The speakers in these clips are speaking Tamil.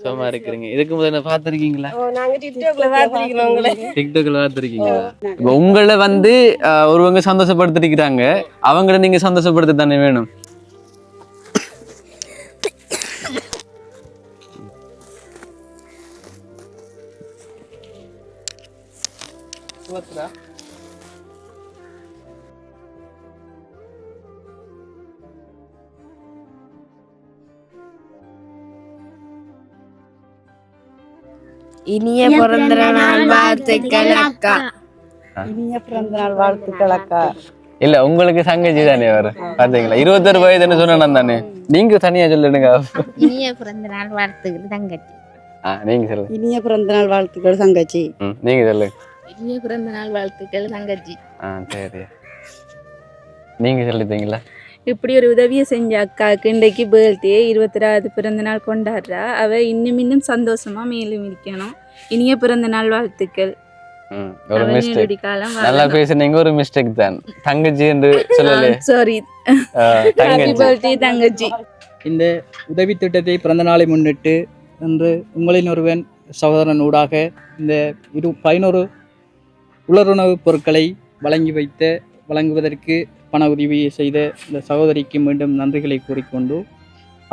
சும்மா இருக்கிறீங்க. இதுக்கு முதல்ல பாத்திருக்கீங்களா? நாங்க டிக்டாக்ல பாத்திருக்கோம் உங்களை. டிக்டாக்ல பாத்திருக்கீங்களா? இப்போ உங்களை வந்து ஒருவங்க சந்தோஷப்படுத்திருக்கிறாங்க, அவங்கள நீங்க சந்தோஷப்படுத்த தானே வேணும். இனிய பிறந்த நாள் வாழ்த்துக்கள் அக்கா. இனிய பிறந்த நாள் வாழ்த்துக்கள் அக்கா. இல்ல உங்களுக்கு தங்கச்சி தானே வரும் பாத்தீங்களா? 21 வயதுன்னு சொன்னா தானே. நீங்க தனியா சொல்லுங்க. இனிய பிறந்த நாள் வாழ்த்துக்கள் தங்கச்சி. நீங்க சொல்லுங்க. இனிய பிறந்த நாள் வாழ்த்துக்கள் தங்கச்சி. நீங்க சொல்லுங்க. இனிய பிறந்த நாள் வாழ்த்துக்கள் தங்கச்சி. சரி, நீங்க சொல்லிட்டீங்களா? இப்படி ஒரு உதவியை செஞ்ச அக்காவுக்கு இன்றைக்கு பர்த்டே 26வது பிறந்த நாள் கொண்டாடுறா. அவ இன்னும் சந்தோஷமா மேலும் இருக்கணும். இனிய பிறந்த நாள் வாழ்த்துக்கள். ஒரு மிஸ்டேக், நல்லா பேசுனீங்க. ஒரு மிஸ்டேக் தான். தங்கச்சி என்று சொல்லல. சாரி. ஹேப்பி பர்த்டே தங்கச்சி. இந்த உதவி திட்டத்தை பிறந்த நாளை முன்னிட்டு இன்று உங்களின் ஒருவன் சகோதரன் ஊடாக இந்த 11 உலருணவுப் பொருட்களை வழங்குவதற்கு பண உதவி செய்த இந்த சகோதரிக்கு மீண்டும் நன்றிகளை கூறிக்கொண்டு,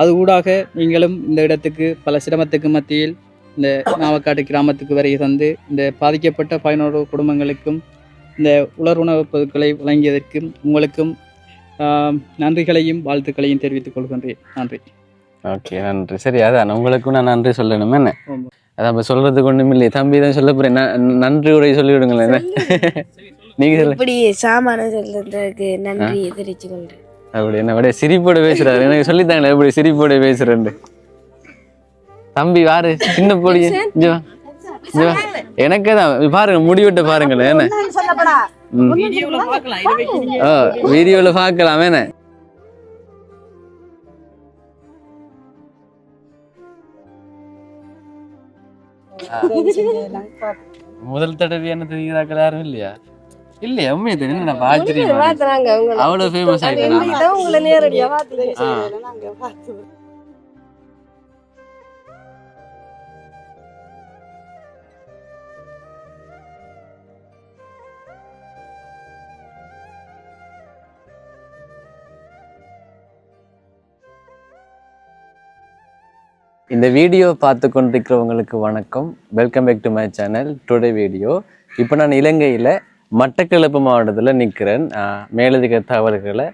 அது ஊடாக நீங்களும் இந்த இடத்துக்கு பல சிரமத்துக்கு மத்தியில் இந்த நாவக்காட்டு கிராமத்துக்கு வருகை தந்து இந்த பாதிக்கப்பட்ட 11 குடும்பங்களுக்கும் இந்த உலருணவுப் பொருட்களை வழங்கியதற்கும் உங்களுக்கும் நன்றிகளையும் வாழ்த்துக்களையும் தெரிவித்துக் கொள்கின்றேன். நன்றி. ஓகே, நன்றி. சரி, அதான் உங்களுக்கும் நான் நன்றி சொல்லணும். என்ன அதான் இப்போ சொல்றதுக்கு ஒன்றும் இல்லையே. தம்பி தான் சொல்ல போறேன். நன்றி உரை சொல்லி விடுங்களேன். என்ன நீங்க இப்படி சாமான சொல்றதுக்கு நன்றி தெரிவித்துக் கொள்றேன். அப்படி என்ன அப்படியே சிரிப்போட பேசுறாரு. எனக்கு சொல்லித்தாங்களே எப்படி சிரிப்போட பேசுறேன்னு. தம்பி வாரு, சின்ன பொடி எனக்கே தான் பாருங்க, முடிவிட்ட பாருங்களேன். என்ன வீடியோல பாக்கலாம். என்ன முதல் தடவை என்ன தெரிகிறாக்கள் யாரும் இல்லையா? இல்லையா? உண்மையை தெரியும். நான் ஆச்சரியம். அவ்வளவு ஃபேமஸ் ஆயிட்டேன் உங்களை நேரடியா. இந்த வீடியோ பார்த்து கொண்டிருக்கிறவங்களுக்கு வணக்கம். Welcome back to my channel. Today video இப்போ நான் இலங்கையில் மட்டக்களப்பு மாவட்டத்தில் நிற்கிறேன். மேலதிக தகவல்களை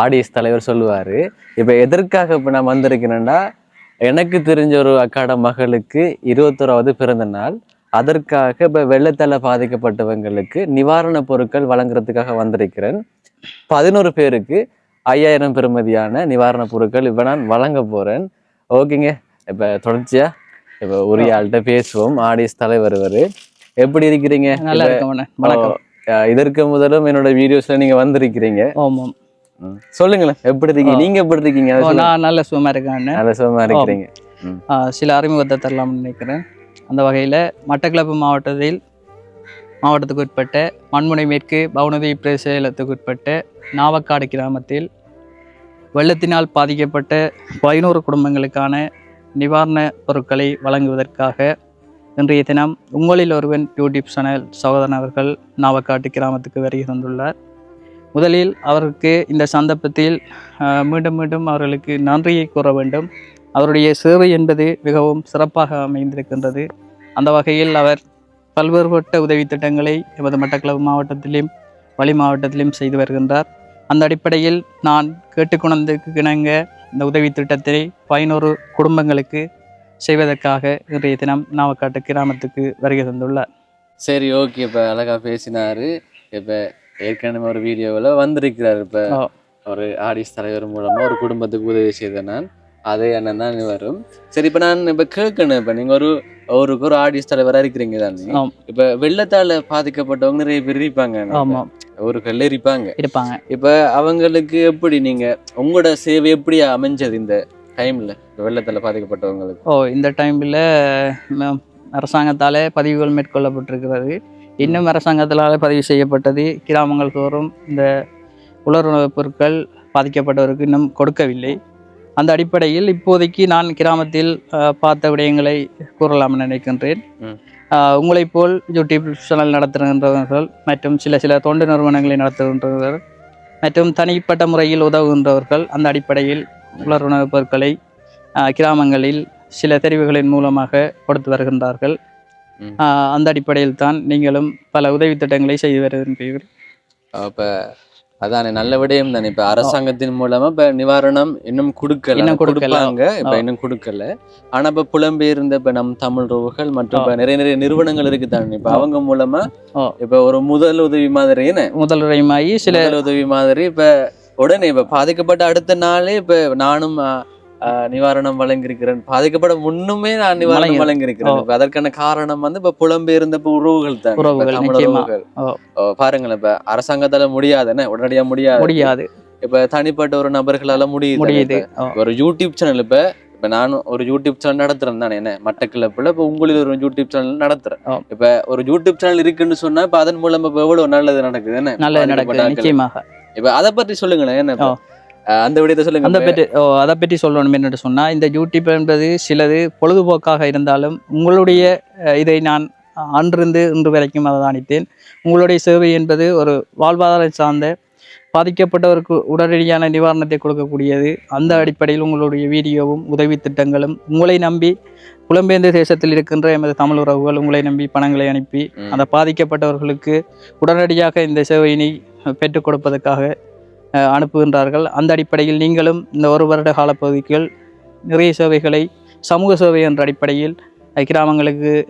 ஆடியஸ் தலைவர் சொல்லுவார். இப்போ எதற்காக இப்போ நான் வந்திருக்கிறேன்னா, எனக்கு தெரிஞ்ச ஒரு அக்காட மகளுக்கு 21வது பிறந்த நாள். அதற்காக இப்போ வெள்ளத்தால் பாதிக்கப்பட்டவங்களுக்கு நிவாரணப் பொருட்கள் வழங்குறதுக்காக வந்திருக்கிறேன். 11 பேருக்கு 5000 பெறுமதியான நிவாரணப் பொருட்கள் இப்போ நான் வழங்க போகிறேன். ஓகேங்க, இப்போ தொடர்ச்சியாக இப்போ உரிய ஆள்கிட்ட பேசுவோம். ஆடியஸ் தலைவர் வருவார். எப்படி இருக்கிறீங்க? நல்லா இருக்கேன். இதற்கு முதலும் என்னோட வீடியோஸ்ல நீங்க வந்திருக்கிறீங்க. ஆமாம். சொல்லுங்களேன், எப்படி இருக்கீங்க? நீங்க எப்படி இருக்கீங்க? நான் நல்ல சுகமா இருக்கேன். நல்ல சுகமா இருக்கிறீங்க. சில அறிமுகத்தை தரலாம்னு நினைக்கிறேன். அந்த வகையில் மட்டக்களப்பு மாவட்டத்துக்கு உட்பட்ட மண்முனை மேற்கு பவுனதி பிரதேசத்துக்கு உட்பட்ட நாவக்காடு கிராமத்தில் வெள்ளத்தினால் பாதிக்கப்பட்ட 11 குடும்பங்களுக்கான நிவாரண பொருட்களை வழங்குவதற்காக இன்றைய தினம் உங்களில் ஒருவன் யூடியூப் சேனல் சகோதரன் அவர்கள் நாவக்காட்டு கிராமத்துக்கு வருகை தந்துள்ளார். முதலில் அவருக்கு இந்த சந்தர்ப்பத்தில் மீண்டும் அவர்களுக்கு நன்றியை கூற வேண்டும். அவருடைய சேவை என்பது மிகவும் சிறப்பாக அமைந்திருக்கின்றது. அந்த வகையில் அவர் பல்வேறுபட்ட உதவி திட்டங்களை எமது மட்டக்களப்பு மாவட்டத்திலும் வலி மாவட்டத்திலும் செய்து வருகின்றார். அந்த அடிப்படையில் நான் கேட்டுக்கொண்டதுக்கு இணங்க இந்த உதவி திட்டத்தை 11 குடும்பங்களுக்கு செய்வதற்காக இன்றைய தினம் நாவக்காட்டு கிராமத்துக்கு வருகை தந்துள்ளார். சரி, ஓகே. இப்போ அழகா பேசினாரு. இப்போ ஏற்கனவே ஒரு வீடியோவில் வந்திருக்கிறார். இப்போ ஒரு ஆடியஸ் தலைவர் மூலமா ஒரு குடும்பத்துக்கு உதவி செய்த நான் அதே அண்ணன் தான் வரும். சரி, இப்போ நான் இப்போ கேட்கணும். இப்போ நீங்கள் ஒரு ஆடியஸ் தலைவராக இருக்கிறீங்க தானே? இப்போ வெள்ளத்தால் பாதிக்கப்பட்டவங்க நிறைய பேர் இருப்பாங்க. ஆமாம், ஊருக்குள்ள இருப்பாங்க. இப்போ அவங்களுக்கு எப்படி நீங்க உங்களோட சேவை எப்படி அமைஞ்சது இந்த டைம்ல வெள்ளத்தால் பாதிக்கப்பட்டவங்களுக்கு? இந்த டைம்ல அரசாங்கத்தாலே பதிவுகள் மேற்கொள்ளப்பட்டிருக்கிறது. இன்னும் அரசாங்கத்தால் பதிவு செய்யப்பட்டது கிராமங்கள் தோறும் இந்த உலருணவுப் பொருட்கள் பாதிக்கப்பட்டவருக்கு இன்னும் கொடுக்கவில்லை. அந்த அடிப்படையில் இப்போதைக்கு நான் கிராமத்தில் பார்த்த விடயங்களை கூறலாம் நினைக்கின்றேன். உங்களைப் போல் யூடியூப் சேனல் நடத்துகின்றவர்கள் மற்றும் சில தொண்டு நிறுவனங்களை நடத்துகின்றவர்கள் மற்றும் தனிப்பட்ட முறையில் உதவுகின்றவர்கள் அந்த அடிப்படையில் உலருணவுப் பொருட்களை கிராமங்களில் சில தெரிவுகளின் மூலமாக கொடுத்து வருகின்றார்கள். அந்த அடிப்படையில் தான் நீங்களும் பல உதவி திட்டங்களை செய்து வருகின்றீர்கள். இப்போ அதானே நல்ல விடயம் தானே. இப்போ அரசாங்கத்தின் மூலமா இப்போ நிவாரணம் இன்னும் கொடுக்கலாங்க. இப்போ இன்னும் கொடுக்கல. ஆனா இப்போ புலம்பெயர்ந்த இப்போ நம் தமிழ் உறவுகள் மற்றும் இப்போ நிறைய நிறுவனங்கள் இருக்கு தானே. இப்போ அவங்க மூலமா இப்போ ஒரு முதல் உதவி மாதிரி சில உதவி மாதிரி இப்போ உடனே இப்போ பாதிக்கப்பட்ட அடுத்த நாளே இப்போ நானும் நிவாரணம் வழங்கியிருக்கிறேன். பாதிக்கப்பட முன்னுமே நான் நிவாரணம் வழங்கியிருக்கிறேன். அதற்கான காரணம் வந்து இப்ப புலம்பெயர்ந்த உறவுகள் தான். உறவுகள் பாருங்களேன், இப்ப அரசாங்கத்தால முடியாதுன்னு உடனடியா முடியாது. இப்ப தனிப்பட்ட ஒரு நபர்களால முடியுது. ஒரு யூடியூப் சேனல் இப்ப நானும் ஒரு யூடியூப் சேனல் நடத்துறேன் தானே, என்ன மட்டக்களப்புல இப்ப உங்களுக்கு ஒரு யூடியூப் சேனல் நடத்துறேன். இப்ப ஒரு யூடியூப் சேனல் இருக்குன்னு சொன்னா இப்ப அதன் மூலமா இப்ப எவ்வளவு நல்லது நடக்குது, என்ன இப்ப அதை பற்றி சொல்லுங்களேன். என்ன அந்த விடயத்தை சொல்லுங்க. அதை பற்றி சொல்லணும் என்னென்னு சொன்னால், இந்த யூடியூப் என்பது சிலது பொழுதுபோக்காக இருந்தாலும் உங்களுடைய இதை நான் அன்றிருந்து இன்று வரைக்கும் அவதானித்தேன். உங்களுடைய சேவை என்பது ஒரு வாழ்வாதாரம் சார்ந்த பாதிக்கப்பட்டவருக்கு உடனடியான நிவாரணத்தை கொடுக்கக்கூடியது. அந்த அடிப்படையில் உங்களுடைய வீடியோவும் உதவி திட்டங்களும் உங்களை நம்பி புலம்பெயர்ந்த தேசத்தில் இருக்கின்ற எமது தமிழ் உறவுகள் உங்களை நம்பி பணங்களை அனுப்பி அந்த பாதிக்கப்பட்டவர்களுக்கு உடனடியாக இந்த சேவையினை பெற்றுக் கொடுப்பதற்காக அனுப்புகின்றார்கள். அந்த அடிப்படையில் நீங்களும் இந்த ஒரு வருட காலப்பகுதிகள் நிறைய சேவைகளை சமூக சேவை என்ற அடிப்படையில்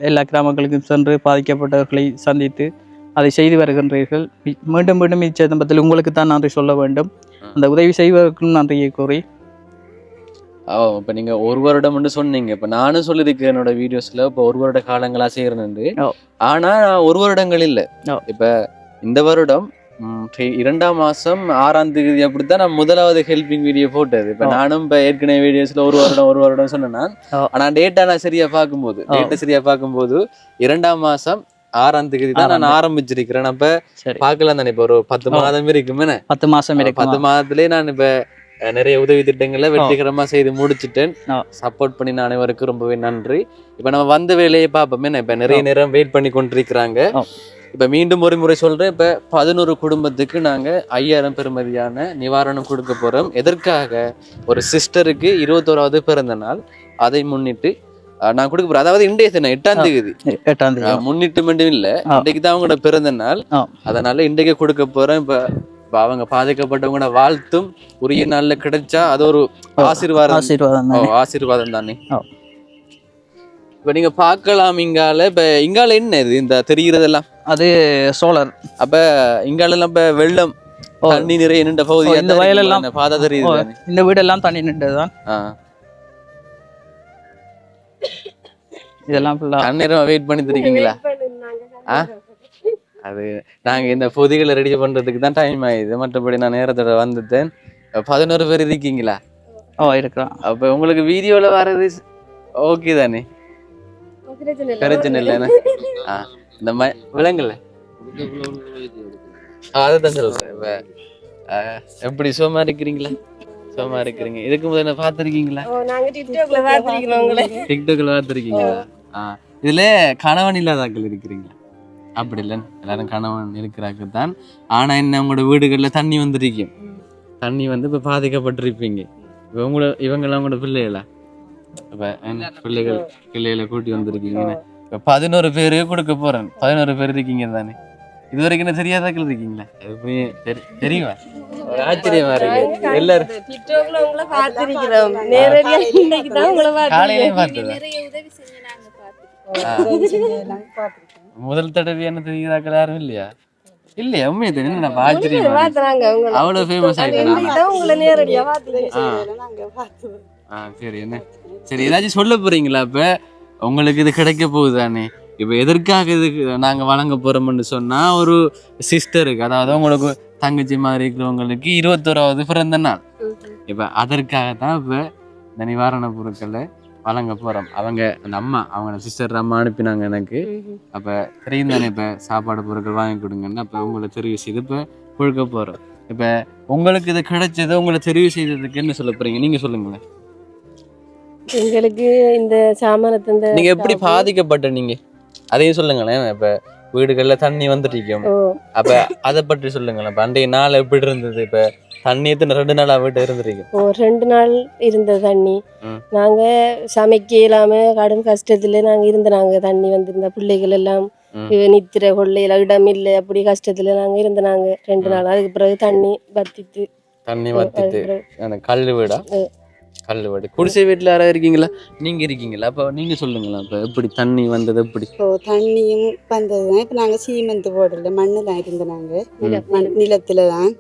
எல்லா கிராமங்களுக்கும் சென்று பாதிக்கப்பட்டவர்களை சந்தித்து அதை செய்து வருகின்றீர்கள். மீண்டும் மீண்டும் இச்சந்தர்ப்பத்தில் உங்களுக்கு தான் நன்றி சொல்ல வேண்டும். அந்த உதவி செய்வதற்கும் நன்றியை கூறி இப்போ நீங்க ஒரு வருடம் சொன்னீங்க. இப்ப நானும் சொல்லியிருக்கேன் என்னோட வீடியோஸ்ல இப்போ ஒரு வருட காலங்களா செய்யறேன். ஆனா ஒரு வருடங்கள் இல்லை. இப்ப இந்த வருடம் 2ஆம் மாசம் 6ஆம் தேதி அப்படித்தான் நான் முதலாவது ஹெல்பிங் வீடியோ போட்டது. இப்ப நானும் இப்ப ஏற்கனவே வீடியோஸ்ல ஒரு வருடம் சொன்னேன். ஆனா டேட்டா நான் சரியா பார்க்கும்போது 2ஆம் மாசம் 6ஆம் தேதி தான் நான் ஆரம்பிச்சிருக்கிறேன். அப்ப பாக்கலாம் தானே, இப்ப ஒரு 10 மாதம் இருக்குமே. 10 மாதத்திலேயே நான் இப்ப நிறைய உதவி திட்டங்களை வெற்றிகரமா செய்து முடிச்சுட்டேன். சப்போர்ட் பண்ணி அனைவருக்கும் ரொம்பவே நன்றி. இப்ப நம்ம வந்த வேலையை பார்ப்போமே. இப்ப நிறைய நேரம் வெயிட் பண்ணி கொண்டிருக்கிறாங்க. இப்ப மீண்டும் ஒரு முறை சொல்றேன், இப்ப 11 குடும்பத்துக்கு நாங்க 5000 பெறுமதியான நிவாரணம் கொடுக்க போறோம். எதற்காக? ஒரு சிஸ்டருக்கு 21வது பிறந்த நாள், அதை முன்னிட்டு நான் கொடுக்க போறேன். அதாவது இன்றைய தினம் 8ஆம் தேதி முன்னிட்டு மட்டும் இல்ல, இன்றைக்கு தான் அவங்களோட பிறந்த நாள். அதனால இன்றைக்கு கொடுக்க போறேன். இப்ப அவங்க பாதிக்கப்பட்டவங்களோட வாழ்த்தும் உரிய நாள்ல கிடைச்சா அது ஒரு ஆசீர்வாதம் தானே. இப்ப நீங்க பாக்கலாம் இங்கால. இப்ப இங்கால என்ன இது இந்த தெரிகிறதெல்லாம்? அது சோலார். அப்ப இங்காலெல்லாம் இப்ப வெள்ளம் தண்ணி நிறைய நின்ற பகுதி. இந்த வயலெல்லாம் பாத தெரியுது. இந்த வீடெல்லாம் தண்ணி நின்றதுதான். இதெல்லாம் அந்நேரம் வெயிட் பண்ணிட்டு இருக்கீங்களா? அது நாங்க இந்த பொதிகளை ரெடி பண்றதுக்கு தான் டைம் ஆயிடுது. மற்றபடி நான் நேரத்தோட வந்துட்டேன். 11 பேர் இருக்கீங்களா? இருக்கிறோம். அப்ப உங்களுக்கு வீடியோல வர்றது ஓகே தானே? பிரச்சனை இல்லைன்னு இந்த விலங்குல அதான் சொல்றேன். எப்படி சும்மா இருக்கிறீங்களா? சும்மா இருக்கிறீங்க. இதுக்கு முதல்ல பாத்திருக்கீங்களா? டிக்டாக்ல பாத்திருக்கீங்களா? இதுல கணவன் இல்லாதாக்கள் இருக்கிறீங்களா? அப்படி இல்லைன்னு எல்லாரும் கணவன் இருக்கிறாங்க தான். ஆனா என்ன, உங்களோட வீடுகள்ல தண்ணி வந்துருக்கீங்க. தண்ணி வந்து இப்ப பாதிக்கப்பட்டிருப்பீங்க. இவங்கெல்லாம் உங்களோட பிள்ளைகளா? பிள்ளைகளை கூட்டி வந்திருக்கீங்க. இப்ப 11 பேரு கொடுக்க போறேன். 11 பேர் இருக்கீங்க தானே? இது வரைக்கும் என்ன தெரியாதாக்கள் இருக்கீங்களா? தெரியுமா? ஒரு ஆச்சரியமா இருக்கு. எல்லாரும் காலையிலே பார்த்தது முதல் தடவையான தெரியாதாக்கள் யாரும் இல்லையா? இல்லையா? உண்மையை தெரியும். நான் ஆச்சரியமா அவ்வளவு ஃபேமஸ் ஆயிட்டேன். சரி, என்ன சரி, ஏதாச்சும் சொல்ல போறீங்களா? இப்ப உங்களுக்கு இது கிடைக்க போகுதானே? இப்ப எதற்காக இதுக்கு நாங்க வழங்க போறோம்னு சொன்னா, ஒரு சிஸ்டருக்கு, அதாவது உங்களுக்கு தங்கச்சி மாதிரி இருக்கிறவங்களுக்கு 21வது பிறந்த நாள். இப்ப அதற்காகத்தான் இப்ப இந்த நிவாரண பொருட்களை வழங்க போறோம். அவங்க அந்த அம்மா, அவங்க சிஸ்டர் அம்மா அனுப்பினாங்க எனக்கு. அப்ப தெரியும் தானே, இப்ப சாப்பாடு பொருட்கள் வாங்கி கொடுங்கன்னு. அப்ப உங்களை தெரிவு செய்து இப்ப கொடுக்க போறோம். இப்ப உங்களுக்கு இது கிடைச்சது, உங்களை தெரிவு செய்ததுக்கு என்ன சொல்ல போறீங்க? நீங்க சொல்லுங்களேன். எங்களுக்கு இந்த சாமானத்தை இந்த நீங்க எப்படி பாதிக்கப்பட்ட நீங்க அதையும் சொல்லுங்களேன். இப்ப வீடுகள்ல தண்ணி வந்துட்டு அப்ப அதை பற்றி சொல்லுங்களேன். இப்ப அன்றைய நாள் எப்படி இருந்தது? இப்ப தண்ணி எத்தனை 2 நாளா வீட்டு இருந்திருக்கோம்? 2 நாள் இருந்த தண்ணி. நாங்க சமைக்க இல்லாம கடும் கஷ்டத்துல நாங்க இருந்தனாங்க. தண்ணி வந்திருந்த பிள்ளைகள் எல்லாம் நித்திர கொள்ளையில இடம் இல்லை, அப்படி கஷ்டத்துல நாங்க இருந்தனாங்க 2 நாள். அதுக்கு பிறகு தண்ணி வத்திட்டு அந்த கல்லு வீடா? கல்லு வீடு. குடிசை வீட்டுல யாராவது இருக்கீங்களா? நீங்க இருக்கீங்களா? அப்ப நீங்க சொல்லுங்களா. இப்ப எப்படி தண்ணி வந்தது? எப்படி தண்ணியும் வந்ததுதான். இப்ப நாங்க சீமெண்ட் போடல, மண்ணுதான் இருந்தனாங்க. நிலத்துலதான்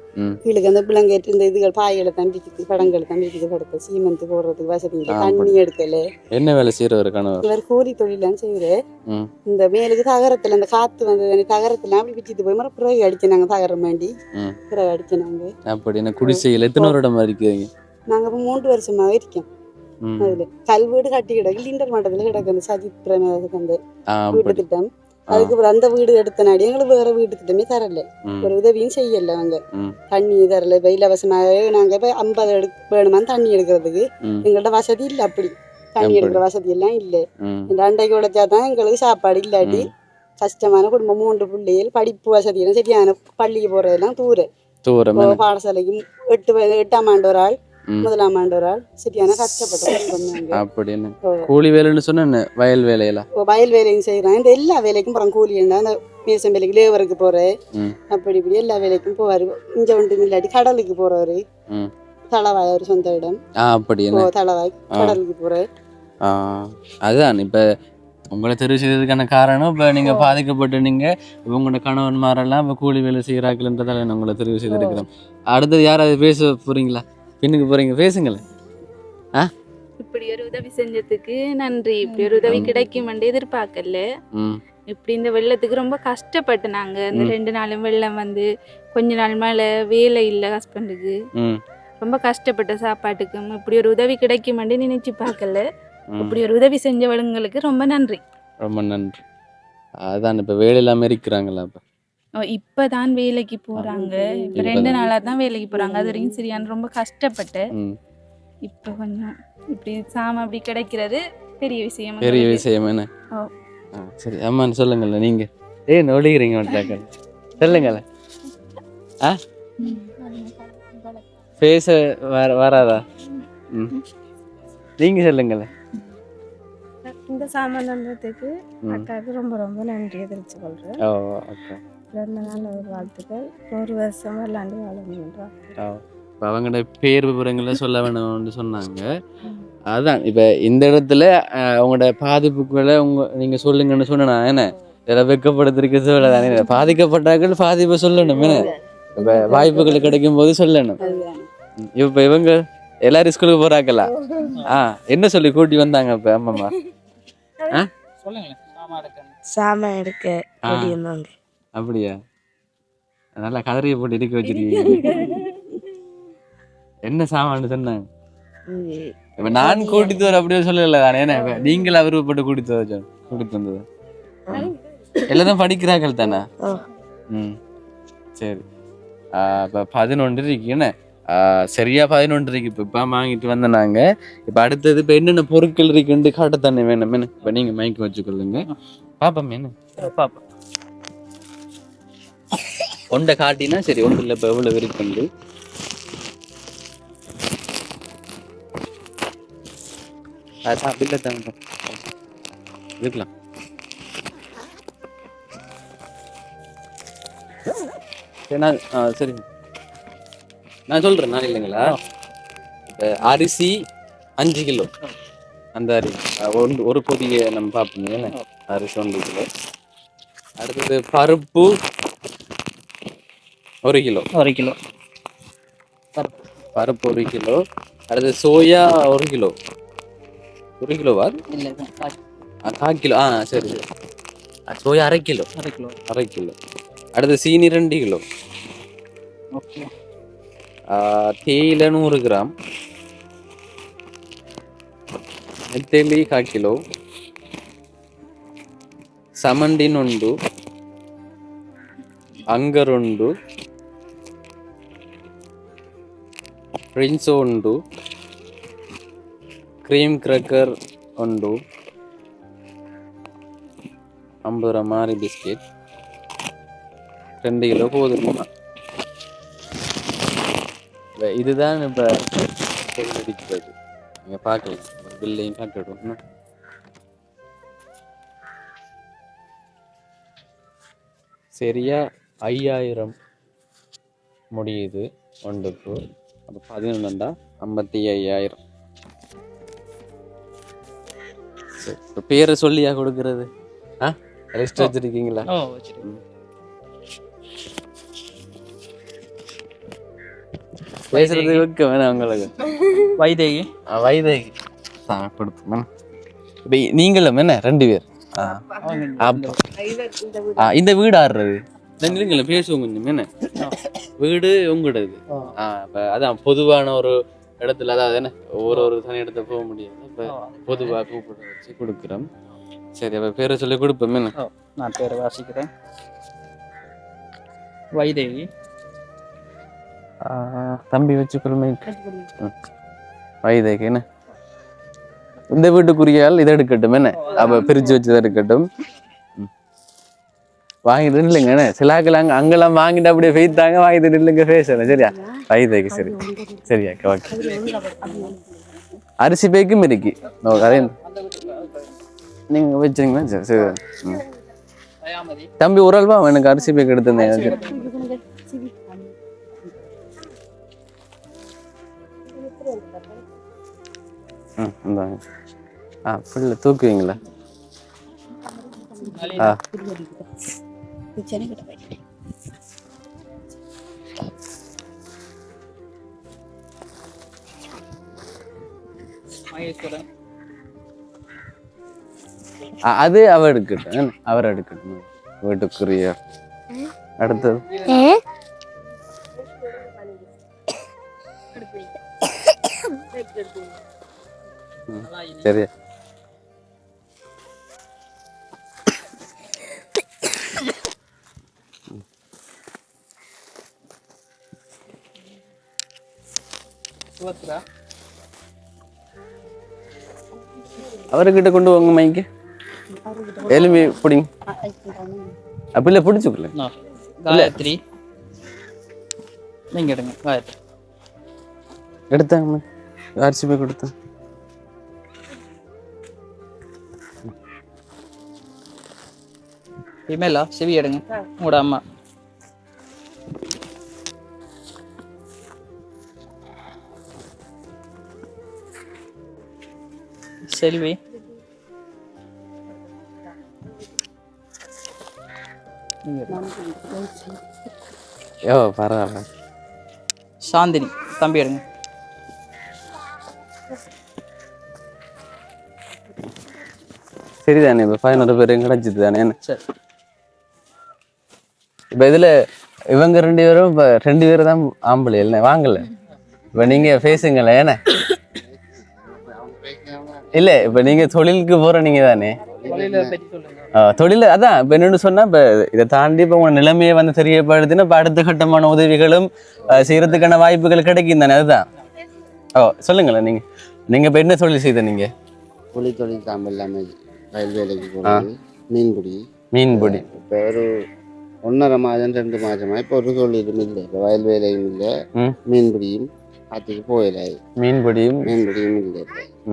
கீழுக்கு அந்த பிள்ளைங்கேட்டு இந்த இதுகள் பாய்களை தான் விற்குது, படங்களை தான் விற்குது. படுத்த சீமெண்ட் போடுறதுக்கு வசதி இல்லை, தண்ணி எடுக்கல. என்ன வேலை செய்யறவர் கணவர்? இவர் கூலி தொழிலாம் செய்யற. இந்த மேலுக்கு தகரத்துல இந்த காத்து வந்தது, தகரத்துல அப்படி விச்சிட்டு போய் மறு பிறகு அடிச்சினாங்க. தகரம் வேண்டி பிறகு அடிச்சினாங்க. அப்படி என்ன குடிசையில் எத்தனை வருடமா இருக்கீங்க? நாங்க இப்ப 3 வருஷமாவே இருக்கோம். அதுல கல்வீடு கட்டி கிடக்கு, லிண்டர் மண்டத்துல கிடக்கு அந்த சஜித் பிரேமதாசன் அந்த வீட்டு திட்டம். அதுக்கு அந்த வீடு எடுத்த நாடி எங்களுக்கு வேற வீட்டு திட்டமே தரல, ஒரு உதவியும் செய்யல. அவங்க தண்ணி தரல. இப்ப இலவசமாவே நாங்க இப்ப 50 வேணுமான்னு தண்ணி எடுக்கிறதுக்கு எங்கள்ட்ட வசதி இல்லை. அப்படி தண்ணி எடுக்கிற வசதி எல்லாம் இல்லை. இந்த அண்டைக்கு உழைச்சாதான் எங்களுக்கு சாப்பாடு. இல்லாட்டி கஷ்டமான குடும்பம். 3 பிள்ளைகள், படிப்பு வசதி எல்லாம் சரியான. பள்ளிக்கு போறதெல்லாம் தூரம். பாடசாலைக்கு 8ஆம் ஆண்டு ஒரு ஆள், 1ஆம் ஆண்டு ஒரு ஆள், சரியான கஷ்டப்பட்டு. அப்படின்னு கூலி வேலைன்னு சொன்ன வயல் வேலையெல்லாம் வயல் வேலையும் செய்யறான். இந்த எல்லா வேலைக்கும் போறான். கூலி அந்த மேசம் வேலைக்கு, லேபருக்கு போறேன். அப்படி இப்படி எல்லா வேலைக்கும் போவாரு. இங்க ஒன்றும் இல்லாட்டி கடலுக்கு போறவரு. தளவாய் ஒரு சொந்த இடம். அப்படி தளவாய் கடலுக்கு போறேன். அதுதான் இப்ப உங்களை தெரிவு செய்ததுக்கான காரணம். இப்போ நீங்கள் பாதிக்கப்பட்டு நீங்கள் உங்களோட கணவன்மாரெல்லாம் இப்போ கூலி வேலை செய்கிறார்கள்ன்றதால உங்களை தெரிவு செய்திருக்கிறோம். அடுத்தது யாராவது பேச போறீங்களா? பின்னுக்கு போறீங்க, பேசுங்களேன். இப்படி ஒரு உதவி செஞ்சதுக்கு நன்றி. இப்படி ஒரு உதவி கிடைக்கும் எதிர்பார்க்கல. இப்படி இந்த வெள்ளத்துக்கு ரொம்ப கஷ்டப்பட்டு நாங்க இந்த 2 நாளும் வெள்ளம் வந்து கொஞ்ச நாள் மேல வேலை இல்லை ஹஸ்பண்டுக்கு. ரொம்ப கஷ்டப்பட்ட சாப்பாட்டுக்கும் இப்படி ஒரு உதவி கிடைக்கும் நினைச்சு பார்க்கல. இப்படி ஒரு உதவி செஞ்சவங்களுக்கு ரொம்ப நன்றி. ரொம்ப நன்றி. அதான் இப்ப வேலை இல்லாம இருக்கிறாங்களா? இப்பதான் வேலைக்கு போறாங்க. இப்ப 2 நாளா தான் வேலைக்கு போறாங்க. அது வரைக்கும் சரியான ரொம்ப கஷ்டப்பட்டேன். இப்ப கொஞ்சம் இப்படி சாம அப்படி கிடைக்கிறது பெரிய விஷயம். பெரிய விஷயம் என்ன? சரி அம்மான்னு சொல்லுங்கள்ல. நீங்க ஏன் ஒழிகிறீங்க? சொல்லுங்களேன். பேச வராதா? நீங்க சொல்லுங்களேன். இந்த சாமானத்துக்கு அக்காவுக்கு ரொம்ப ரொம்ப நன்றி தெரிவிச்சு கொள்றேன். பிறந்த நாள் வாழ்த்துக்கள். 100 வருஷம் விளையாண்டு வாழணும். அவங்களோட பேர் விவரங்களை சொல்ல வேணும்னு சொன்னாங்க. அதான் இப்ப இந்த இடத்துல அவங்களோட பாதிப்புகளை நீங்க சொல்லுங்கன்னு சொன்னா என்ன இதெல்லாம் வெக்கப்படுத்திருக்கு சொல்லதானே. பாதிக்கப்பட்டார்கள் பாதிப்பை சொல்லணும். என்ன இப்ப வாய்ப்புகள் கிடைக்கும் போது சொல்லணும். இப்ப இவங்க எல்லாரும் ஸ்கூலுக்கு போறாங்களா? என்ன சொல்லி கூட்டி வந்தாங்க இப்ப அம்மா? சாமான் எடுக்க அப்படியா? நல்லா கதறிய போட்டு இருக்க வச்சிருக்கீங்க. என்ன சாமான் சொன்னாங்க? இப்ப நான் கூட்டிட்டு வர அப்படியே சொல்லல தானே. நீங்களா விருப்பப்பட்டு கூட்டிட்டு வந்தது? எல்லாரும் படிக்கிறார்கள் தானே? சரி. இப்ப 11 இருக்கு. என்ன சரியா 11 இருக்கு. இப்ப வாங்கிட்டு வந்த நாங்க. இப்ப அடுத்தது இப்ப என்னென்ன பொருட்கள் இருக்குன்னு காட்டத்தானே வேணும். இப்ப நீங்க மயக்க வச்சுக்கொள்ளுங்க. பாப்போம். என்ன பாப்போம் ஒன்றை காட்டினா சரி. ஒன்று இல்லை. இப்ப எவ்வளவு இருக்கு இருக்கலாம். சரி நான் சொல்றேன். நான் இல்லைங்களா? அரிசி 5 கிலோ. அந்த அரிசி ஒரு பொதிய நம்ம பார்ப்போம். என்ன அரிசி 1 கிலோ. அடுத்தது பருப்பு 1 கிலோ. பருப்பு 1 கிலோ. அடுத்தது சோயா 1 கிலோ. 1 கிலோவா? இல்லை 1/4 கிலோ. சரி சரி. Soya 1/2 kilo. 1/2 கிலோ. அடுத்து சீனி 2 கிலோ. ஓகே. தேயிலை 100 கிராம். நெத்தலி 1/4 கிலோ. ಸಮಂಡಿ 1. ಅಂಗರ್ 1. ರಿನ್ಸೋ 1. ಕ್ರೀಮ್ ಕ್ರ್ಯಾಕರ್ ಒಂದು 50 ரூபா மாறி பிஸ்கெட் 2 கிலோ போதுமா. இதுதான் இப்போ அடிக்கிறது. நீங்கள் பார்க்கலாம், பில்லையும் காட்டுடும். சரியா 5000 முடியுது ஒன்றுக்கு. அப்போ 11 55,000. சரி, இப்போ பேரை சொல்லியா கொடுக்கறது? லிஸ்ட் வச்சிருக்கீங்களா? பேசுறது வைக்க வேணாம் உங்களுக்கு. வைதேகி வைதேகி கொடுப்போம். இப்போ நீங்களும் என்ன 2 பேர்? இந்த வீடு ஆடுறது இல்லைங்களா? பேசுவோம் கொஞ்சம். என்ன வீடு உங்களோடது? இப்போ அதான் பொதுவான ஒரு இடத்துல, அதாவது என்ன ஒரு தனி இடத்த போக முடியாது. இப்போ பொதுவாக கூப்பிட வச்சு கொடுக்குறோம். சரி, அப்போ பேரை சொல்லி கொடுப்போம். என்ன நான் பேரை வாசிக்கிறேன். வைதேகி. தம்பி வச்சுக்கொள்மை. வைதேகி என்ன இந்த வீட்டுக்குரியால் இதை எடுக்கட்டும். என்ன அப்போ பிரித்து வச்சு தான் இருக்கட்டும். வாங்கிட்டு இல்லைங்க. என்ன சிலாக்கள் அங்கெல்லாம் வாங்கிட்டு அப்படியே பெய்த்தாங்க. வாங்கிட்டு இல்லைங்க பேசல. சரியா வைதேகி? சரி சரியா, ஓகே. அரிசி பேக்கும் இருக்கு. அதே நீங்க வச்சுருங்களா? சரி சரி. தம்பி ஒரு ஆள்வா எனக்கு அரிசி பேக் எடுத்துருந்தேன். ஃபுல்ல தூக்குவீங்களா? அது அவ எடுக்கட்டும். அவர் எடுக்கட்டும் வீட்டுக்குரிய. அடுத்தது சரி. அவர்கிட்ட கொண்டு வாங்க மைக்கு. எலும்பி பிடிங்க. அப்படில பிடிச்சுக்கல. காயத்ரி நீங்க எடுங்க. காயத்ரி எடுத்தாங்க. அரிசி போய் கொடுத்தேன். இமேலா செவி எடுங்க. உங்களோட அம்மா. செல்வி. பரவாயில்ல. சாந்தினி தம்பி எடுங்க. சரிதானே? இப்போ 11 பேரும் கிடைச்சிது தானே? சரி. இப்போ இதில் இவங்க 2 பேரும் இப்போ 2 பேர் தான் ஆம்பளை இல்லை வாங்கல. இப்போ நீங்கள் பேசுங்களேன். ஏன்னா இல்லை, இப்போ நீங்கள் தொழிலுக்கு போகிற நீங்கள் தானே தொழில். அதான் இப்போ என்னென்னு சொன்னால், இப்போ இதை தாண்டி இப்போ உங்கள் நிலைமையை வந்து தெரியப்படுதுன்னா இப்போ அடுத்த கட்டமான உதவிகளும் செய்கிறதுக்கான வாய்ப்புகள் கிடைக்கும் தானே? அதுதான். சொல்லுங்களேன். நீங்கள் இப்போ என்ன தொழில் செய்த? நீங்கள் கூலி தொழில் தான். எல்லாமே வயல் வேலைக்கு போகிறது. மீன்பிடி. இப்போ ஒரு 1.5 மாதம் 2 மாதமாக இப்போ ஒரு தொழிலும் இல்லை. இப்போ வயல் வேலையும் இல்லை, மீன்பிடியும் அதுக்கு போயிடாது. மீன்பிடியும் இல்லை.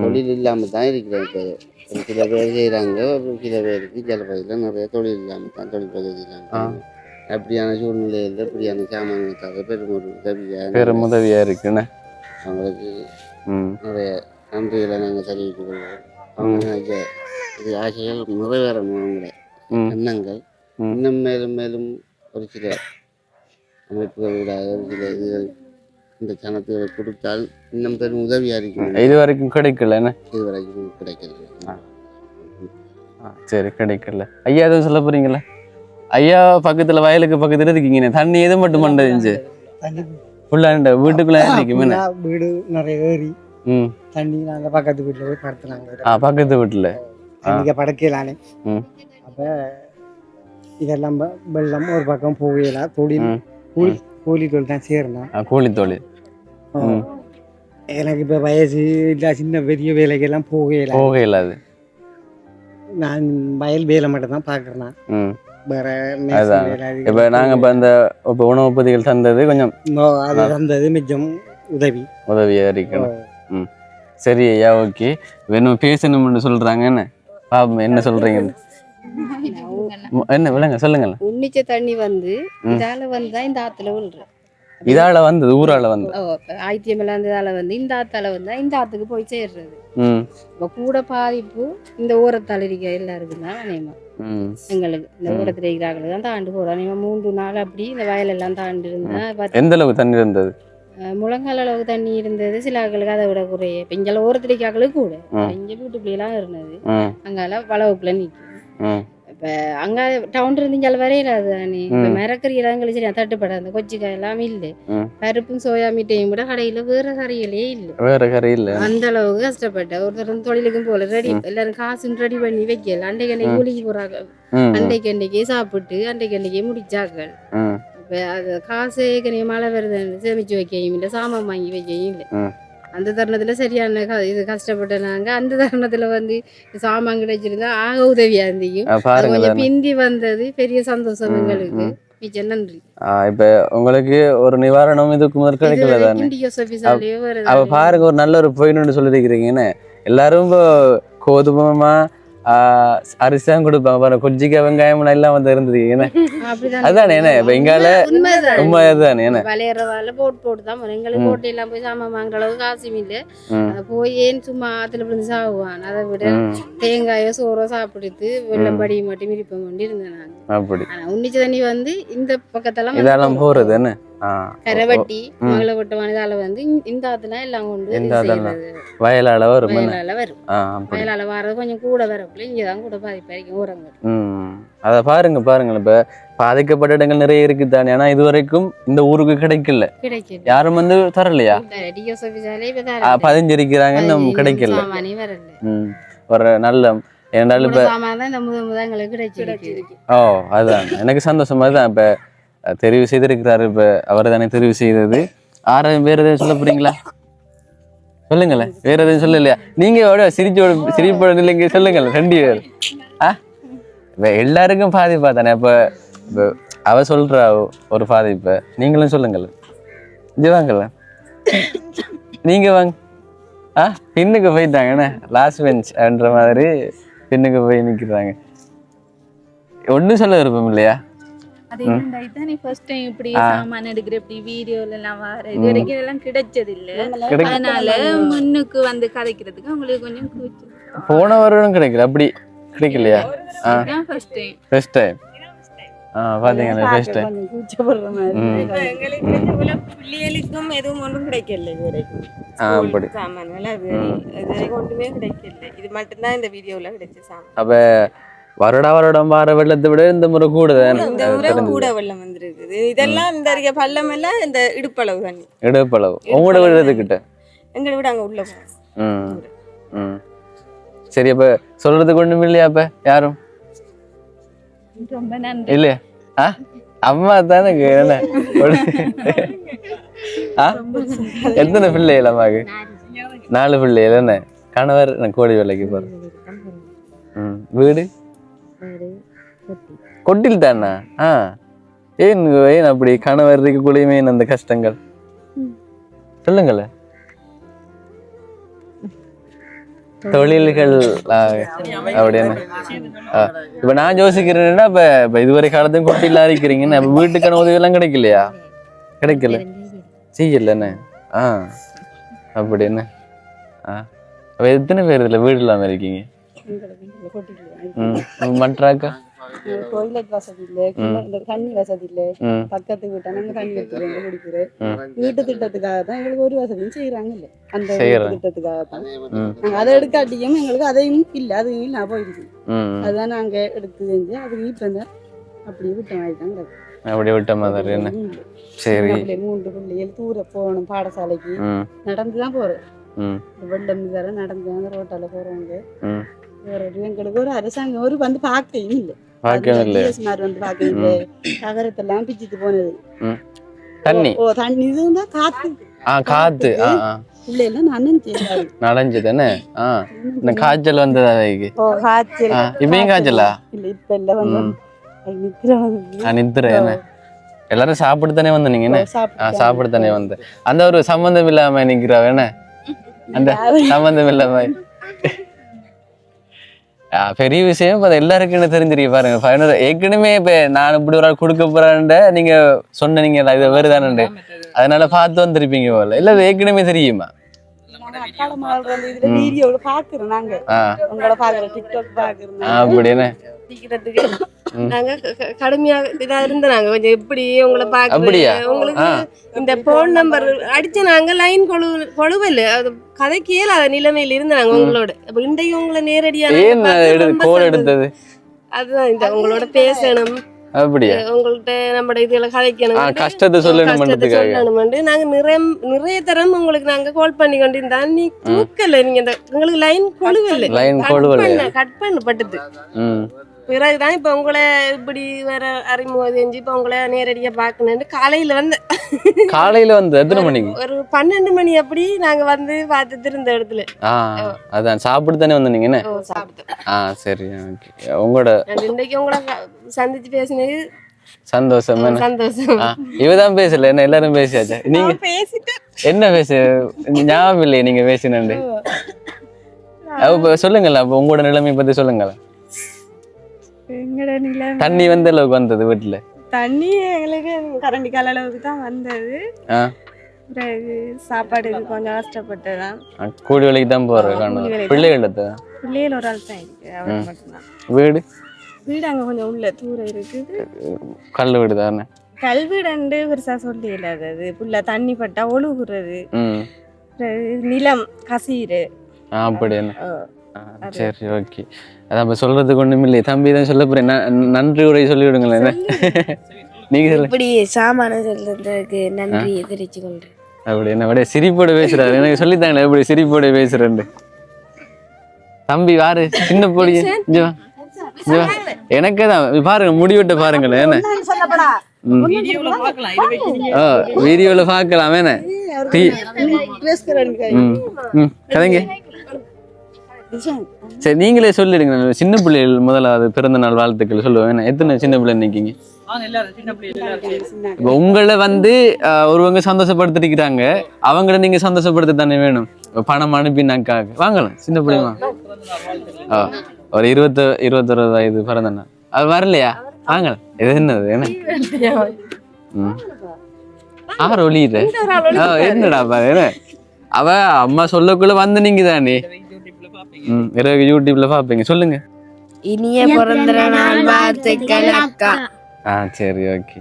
தொழில் இல்லாமல் தான் இருக்கிறேன். இப்போ ஒரு சில பேர் செய்கிறாங்க, ஒரு சில பேருக்கு சில பகுதியில் நிறைய தொழில் இல்லாமல் தான் தொழில் பகுதியிலாங்க. அப்படியான சூழ்நிலையில் இப்படியான சாமான்களுக்காக பெரும் உதவியாக இருக்குன்னு அவங்களுக்கு நிறைய நன்றிகளை நாங்கள் தெரிவித்துக் கொள்வோம். அவங்க இது ஆசைகள் நிறைவேறணும். அவங்கள எண்ணங்கள் இன்னும் மேலும் மேலும் ஒரு சில அமைப்புகளோட ஒரு சில இதுகள் இந்த சனத்துகளை கொடுத்தால் இன்னும் பெரும் உதவியாக இருக்கும். இது வரைக்கும் கிடைக்கல. இதுவரைக்கும் கிடைக்கல. சரி, கிடைக்கல. ஐயா எதுவும் சொல்ல போறீங்களா? ஐயா பக்கத்துல வயலுக்கு பக்கத்துல இருக்கீங்க. தண்ணி எது மட்டும் பண்ணது ஃபுல்லாண்ட வீட்டுக்குள்ள வீடு நிறைய ஏறி தண்ணி நாங்க பக்கத்து வீட்டுல போய் படுத்துனாங்க. பக்கத்து வீட்டுல படுக்கலானே. அப்ப இதெல்லாம் வெள்ளம் ஒரு பக்கம் போகலாம். தொழில் கூலி தொழில் தான் சேரணும். கூலி தொழில். எனக்கு இப்போ வயசு இல்லை, சின்ன பெரிய வேலைக்கெல்லாம் போகல. போகல அது. நான் வயல் வேலை மட்டும் தான் பார்க்குறேன். ம் வேற அதான். இப்போ நாங்கள் இப்போ இந்த இப்போ உணவு பொதிகள் தந்தது கொஞ்சம் அது தந்தது மிச்சம் உதவியாக இருக்கணும். ம் சரி ஐயா, ஓகே. வேணும் பேசணும்னு சொல்கிறாங்க. என்ன பாப்போம் என்ன சொல்கிறீங்க. என்ன விளங்க சொல்லுங்களேன். உன்னிச்ச தண்ணி வந்து இதால வந்தா இந்த ஆத்துல விழுற. இதால வந்தது ஊரால வந்து ஆயிரத்தியமெல்லாம் இதால வந்து இந்த ஆத்தால வந்தா இந்த ஆத்துக்கு போய் சேர்றது. இப்போ கூட பாதிப்பு இந்த ஓரத்தால் இருக்க எல்லாருக்கும் தான் அநேகமா. எங்களுக்கு இந்த ஓரத்தில் இருக்கிறாங்களுக்கு தான் தாண்டு போறோம். அநேகமா 3 நாள் அப்படி இந்த வயலெல்லாம் தாண்டு இருந்தா. எந்த அளவுக்கு தண்ணி இருந்தது? முழங்கால் அளவுக்கு தண்ணி இருந்தது. சில ஆக்களுக்கு அதை விட குறைய. இப்போ இங்கே ஓரத்தில் இருக்காக்களுக்கு கூட இங்கே வீட்டுக்குள்ளேலாம் இருந்தது. அங்கால வளவுக்குள்ள நிற்கும். இப்போ அங்கே டவுன் இருந்து இங்கே வரையிலாது தானே. இப்போ மரக்கறியெல்லாம் கழிச்சு தட்டுப்பட அந்த கொச்சிக்காய் எல்லாமே இல்லை. பருப்பும் சோயா மீட்டையும் கூட கடையில் வேற கறிகளே இல்லை. வேற கறி இல்லை. அந்த அளவுக்கு கஷ்டப்பட்டேன். ஒருத்தர் தொழிலுக்கும் போல ரெடி எல்லாரும் காசும் ரெடி பண்ணி வைக்கல. அன்றைக்கு அன்றைக்கு கூலிக்கு போறாங்க. அன்றைக்கு அன்றைக்கே சாப்பிட்டு அன்றைக்கு அன்றைக்கே முடிச்சாக்கள். இப்போ அது காசு ஏற்கனவே மழை வருதுன்னு சேமிச்சு வைக்கையும் இல்லை, சாமான் வாங்கி வைக்கையும் இல்லை. அந்த தருணத்தில் சரியான இது கஷ்டப்பட்ட நாங்கள். அந்த தருணத்தில் வந்து சாமான் கிடைச்சிருந்தா ஆக உதவியா இருந்தையும் கொஞ்சம் பிந்தி வந்தது பெரிய சந்தோஷம் எங்களுக்கு. மிச்சம் நன்றி. இப்ப உங்களுக்கு ஒரு நிவாரணம் இதுக்கு முதல் கிடைக்கல தானே. அப்ப பாருங்க, ஒரு நல்ல ஒரு போயின்னு சொல்லிருக்கிறீங்கன்னு. எல்லாரும் இப்போ கோதுமமா அரிசி தான் கொடுப்பாங்க பாருங்க. கொஜ்ஜிக்காய் வெங்காயம் எல்லாம் வந்து இருந்தது. ஏன்னா அதுதானே என்ன இப்ப எங்கால உண்மை அதுதானே. என்ன விளையாடுறவால போட்டு தான் எங்களுக்கு போட்டு எல்லாம் போய் சாமான் வாங்குற அளவுக்கு காசும் இல்லை. போய் ஏன் சும்மா ஆத்துல விழுந்து சாகுவான். அதை விட தேங்காயோ சோறோ சாப்பிடுத்து வெள்ளம் படி மட்டும் விருப்பம் கொண்டு இருந்தேன் நாங்க. அப்படி உன்னிச்ச தண்ணி வந்து இந்த பக்கத்தெல்லாம் இதெல்லாம் போறது என்ன கரைவட்டி மகள வட்டமானதால வந்து இந்த ஆத்துல எல்லாம் கொண்டு வயலால வரும். வயலால வர்றது கொஞ்சம் கூட வரக்குள்ள இங்கதான் கூட பாதிப்பாയിരിக்கும் ஊரங்க. அத பாருங்க இப்ப பாதிக்கப்பட்ட இடங்கள் நிறைய இருக்கு தானே. ஆனா இதுவரைக்கும் இந்த ஊருக்கு கிடைக்கல. யாரும் வந்து தரலையா? பதிஞ்சிருக்கிறாங்கன்னு நம்ம கிடைக்கல. ஒரு நல்ல அதுதான் எனக்கு சந்தோஷமா தான். இப்ப தெரிவு செய்திருக்கிறாரு. இப்ப அவரை தானே தெரிவு செய்தது. ஆறாயிரம் வேற எதுவும் சொல்ல போறீங்களா? சொல்லுங்களேன். வேற எதுவும் சொல்லலையா? நீங்க சிரிப்போட இல்லைங்க சொல்லுங்களேன். 2 பேர் இப்ப எல்லாருக்கும் பாதிப்பா தானே. இப்ப அவ சொல்றா ஒரு பாதிப்ப, நீங்களும் சொல்லுங்களேன். இது வாங்கல நீங்க வாங்க. பின்னுக்கு போயிட்டாங்கண்ணே. லாஸ்ட் பெஞ்ச் என்ற மாதிரி பின்னுக்கு போய் நிக்கிறாங்க. ஒன்னும் சொல்ல விருப்பம் இல்லையா? அது என்னதான் நீ ஃபர்ஸ்ட் டைம் இப்படி சாமான் எடுக்கிற இப்படி வீடியோல எல்லாம் வர இது வரைக்கும் எல்லாம் கிடைச்சது இல்ல. அதனால முன்னுக்கு வந்து கதைக்கிறதுக்கு உங்களுக்கு கொஞ்சம் கூச்சம். போன வருடம் கிடைக்கல. அப்படி கிடைக்கலையா? ஃபர்ஸ்ட் டைம் பாத்தீங்களா? ஃபர்ஸ்ட் டைம் கூச்சப்படுற மாதிரி எங்களுக்கு பிள்ளைகளுக்கும் எதுவும் ஒன்றும் கிடைக்கல. இது வரைக்கும் அப்படி சாமான்கள் அது வரைக்கும் ஒன்றுமே கிடைக்கல. இது மட்டும்தான் இந்த வீடியோல கிடைச்ச சாமான். அப்ப வருடம் வார வெள்ளத்தை விட இந்த முறை கூட வெள்ளம் வந்திருக்குது. இதெல்லாம் இந்த பள்ளம் எல்லாம் இந்த இடுப்பளவு தண்ணி. இடுப்பளவு உங்களோட விடுறதுக்கிட்ட எங்களை விட அங்க உள்ள போகும். சரி, அப்ப சொல்றதுக்கு ஒண்ணும் இல்லையா? அப்ப யாரும் ரொம்ப நன்றி இல்லையா? அம்மா தானே. எத்தனை பிள்ளைகள் அம்மாக்கு? 4 பிள்ளைகள். என்ன கணவர் கோடி வேலைக்கு போற. வீடு கொட்டில் தானா? ஏன் அப்படி கணவர் இருக்கக்குள்ளேயுமே அந்த கஷ்டங்கள் சொல்லுங்களேன். தொழில்கள் அப்படின்னு இப்ப நான் யோசிக்கிறேன்னா, இப்ப இதுவரை காலத்தையும் கொட்டிலாம் இருக்கிறீங்கன்னு வீட்டுக்கான உதவி எல்லாம் கிடைக்கலையா? கிடைக்கல செய்யல என்ன? அப்படி என்ன? அப்ப எத்தனை பேர் இதுல வீடு இல்லாம இருக்கீங்க? மற்றாக்கா டொய்லெட் வசதி இல்ல, தண்ணி வசதி இல்ல. பக்கத்து வீட்டை நாங்க தண்ணி எடுத்துட்டு குடிக்கிறேன். வீட்டு திட்டத்துக்காக தான் எங்களுக்கு ஒரு வசதியும் செய்யறாங்க இல்ல. அந்த திட்டத்துக்காக தான் நாங்க அதை எடுக்காட்டியும் எங்களுக்கு அதையும் இல்ல. அதையும் நான் போயிருக்கு. அதுதான் நாங்க எடுத்து செஞ்சு அது வீட்டுல அப்படியே விட்ட மாதிரி தான் கிடக்கு. அப்படியே விட்ட மாதிரி என்ன? சரி, 3 பிள்ளைகள் தூர போகணும் பாடசாலைக்கு. நடந்துதான் போறோம். வெள்ளம் வேற நடந்துதான் ரோட்டால போறவங்க. எங்களுக்கு ஒரு அரசாங்கம் ஒரு வந்து பார்க்கவும் இல்லை. வந்து பார்க்க இல்லை. நகரத்தெல்லாம் பிச்சுட்டு போனது. தண்ணி தண்ணி இதுதான் காத்து. காத்து பிள்ளைல நானும் செய்யாது நடஞ்சு தானே இந்த காய்ச்சல் வந்ததா அவைக்கு காய்ச்சல் இப்பயும் காய்ச்சலா இல்ல இப்ப இல்ல வந்து நித்திரம் நித்துற என்ன எல்லாரும் சாப்பிட்டு தானே வந்து நீங்க என்ன சாப்பிட்டு தானே வந்து அந்த ஒரு சம்பந்தம் இல்லாம நிக்கிறவ என்ன அந்த சம்பந்தம் இல்லாம பெரிய விஷயம் இப்ப எல்லாருக்கும் என்ன தெரிஞ்சிருக்கு பாருங்க ஏற்கனவே இப்ப நான் இப்படி ஒரு ஆள் கொடுக்க போறேன்ட நீங்க சொன்னீங்க இது வேறுதானே அதனால பார்த்து வந்திருப்பீங்க போல இல்ல ஏற்கனவே தெரியுமா வீடியோல பாக்குறோம் நாங்க உங்களோட பாக்குறோம் டிக்டாக் பாக்குறோம் அப்படி என்ன நாங்க கடுமையா இதா இருந்தாங்க கொஞ்சம் எப்படி உங்களை அப்படியா? பாக்குறது உங்களுக்கு இந்த போன் நம்பர் அடிச்ச நாங்க லைன் கொழுவல அது கதைக்கு இயலாத நிலைமையில இருந்தாங்க உங்களோட அப்ப இன்றைக்கு உங்களை நேரடியான கோல் எடுத்தது அதுதான் இந்த உங்களோட பேசணும் அப்படியா உங்கள்ட்ட நம்ம இதுல கதைக்கணும் கஷ்டத்தை சொல்லணும் நாங்க நிறைய தரம் உங்களுக்கு நாங்க கால் பண்ணி கொண்டிருந்தா நீ தூக்கல நீங்க இந்த உங்களுக்கு லைன் கொழுவல கட் பண்ணப்பட்டது பிறகுதான் இப்ப உங்களை இப்படி வேற அறிமுகம் செஞ்சு இப்ப உங்களை நேரடியா பாக்கணும்னு காலையில வந்து எத்தனை மணிக்கு ஒரு 12 மணி அப்படி நாங்க வந்து பார்த்துட்டு இருந்த இடத்துல அதான் சாப்பிட்டு தானே வந்து நீங்க சரி உங்களோட இன்னைக்கு உங்களை சந்திச்சு பேசினது சந்தோஷம் இவதான் பேசல என்ன எல்லாரும் பேசியாச்சா நீங்க என்ன பேச ஞாபகம் இல்லையே நீங்க பேசினு சொல்லுங்களா அப்ப உங்களோட நிலைமை பத்தி சொல்லுங்களா தண்ணி வந்த அளவுக்கு வந்தது வீட்டுல தண்ணி எங்களுக்கு கரண்டி கால அளவுக்கு தான் வந்தது பிறகு சாப்பாடுக்கு கொஞ்சம் கஷ்டப்பட்டுதான் கூலி வேலைக்கு தான் போறேன் பிள்ளைகள் ஒரு ஆள் தான் இருக்கு அவர் மட்டும்தான் வீடு அங்க கொஞ்சம் உள்ள தூரம் இருக்குது கல் வீடு தானே கல்வீடு பெருசா சொல்லி இல்லாதது புள்ள தண்ணி பட்டா ஒழுகுறது நிலம் கசீரு அப்படி என்ன சரி ஓகே அதான் இப்ப சொல்றதுக்கு ஒண்ணும் இல்லையே தம்பி தான் சொல்ல போறேன் நன்றி உரை சொல்லி விடுங்களேன் நீங்க சொல்ல இப்படி சாமான சொல்றதுக்கு நன்றி தெரிவிச்சு கொள்றேன் அப்படி என்ன அப்படியே சிரிப்போட பேசுறாரு எனக்கு சொல்லித்தாங்களே எப்படி சிரிப்போட பேசுறேன் தம்பி வாரு சின்ன பொடி எனக்கே தான் பாருங்க முடிவிட்ட பாருங்களேன் என்ன வீடியோல பாக்கலாம் என்ன கதைங்க சரி நீங்களே சொல்லிடுங்க சின்ன பிள்ளைகள் முதலாவது பிறந்த நாள் வாழ்த்துக்கள் சொல்லுவேன் எத்தனை சின்ன பிள்ளை நிக்கீங்க இப்ப உங்களை வந்து ஒருவங்க சந்தோஷப்படுத்திருக்கிறாங்க அவங்கள நீங்க சந்தோஷப்படுத்த தானே வேணும் பணம் அனுப்பினாக்காக வாங்கலாம் சின்ன பிள்ளைமா ஒரு 21 வயது பிறந்த நாள் அது வரலையா வாங்கலாம் இது என்னது என்ன ஒளியிற என்னடா பாரு அவ அம்மா சொல்லக்குள்ள வந்து நீங்க தானே யூடியூப்ல பாப்பீங்க சொல்லுங்க இனிய பிறந்த நாள் வாழ்த்துக்கள் அக்கா சரி ஓகே